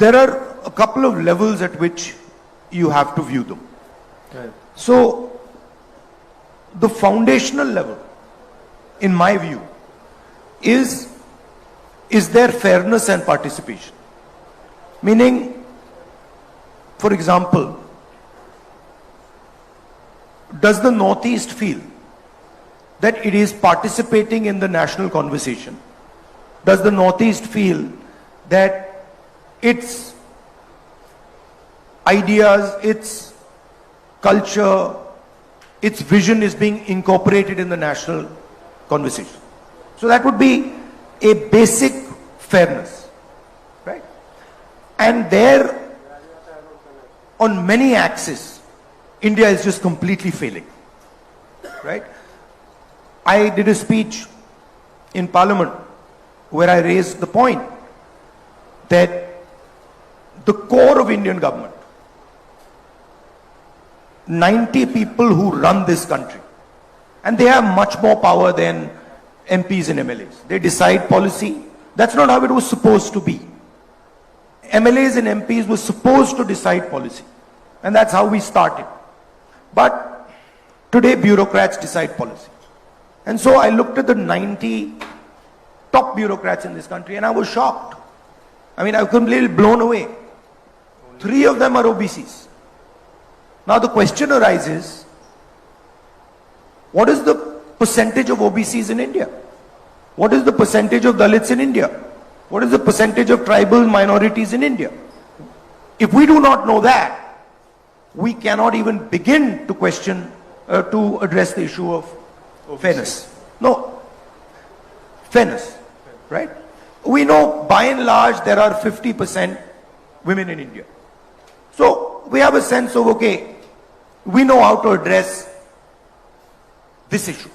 there are a couple of levels at which you have to view them. Right. So, the foundational level, in my view, is there fairness and participation? Meaning, for example, does the Northeast feel that it is participating in the national conversation? Does the Northeast feel that its ideas, its culture, its vision is being incorporated in the national conversation? So that would be a basic fairness, right? And there, on many axes, India is just completely failing, right? I did a speech in Parliament where I raised the point that the core of Indian government, 90 people who run this country, and they have much more power than MPs and MLAs. They decide policy. That's not how it was supposed to be. MLAs and MPs were supposed to decide policy. And that's how we started. But today bureaucrats decide policy. And so I looked at the 90 top bureaucrats in this country and I was shocked. I mean, I was completely blown away. 3 of them are OBCs. Now the question arises, what is the percentage of OBCs in India? What is the percentage of Dalits in India? What is the percentage of tribal minorities in India? If we do not know that, we cannot even begin to question, to address the issue of fairness. No, fairness, right? We know by and large there are 50% women in India. So we have a sense of, okay, we know how to address this issue.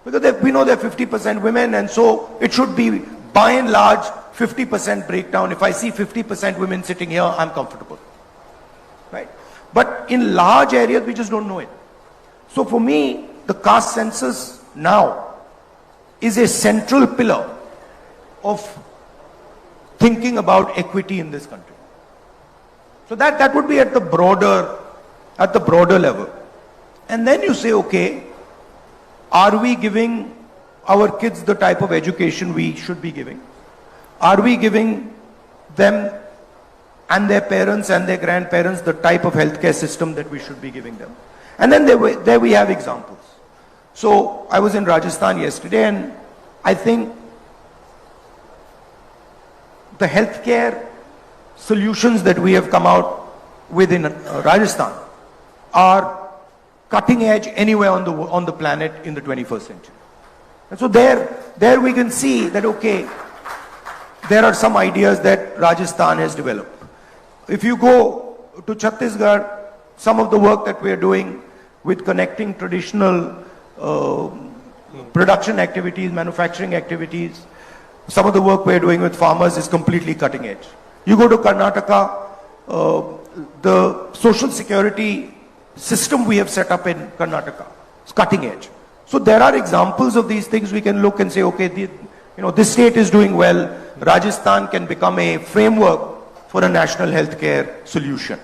Because we know there are 50% women, and so it should be by and large 50% breakdown. If I see 50% women sitting here, I'm comfortable, right? But in large areas, we just don't know it. So for me, the caste census now is a central pillar of thinking about equity in this country. So that would be at the broader level. And then you say, okay, are we giving our kids the type of education we should be giving? Are we giving them and their parents and their grandparents the type of healthcare system that we should be giving them? And then there we have examples. So I was in Rajasthan yesterday, and I think the healthcare solutions that we have come out with in Rajasthan are cutting edge anywhere on the planet in the 21st century. And so there we can see that, okay, there are some ideas that Rajasthan has developed. If you go to Chhattisgarh, some of the work that we are doing with connecting traditional production activities, manufacturing activities, some of the work we are doing with farmers is completely cutting edge. You go to Karnataka, the social security system we have set up in Karnataka is cutting edge. So there are examples of these things. We can look and say, okay, this state is doing well. Rajasthan can become a framework for a national healthcare solution.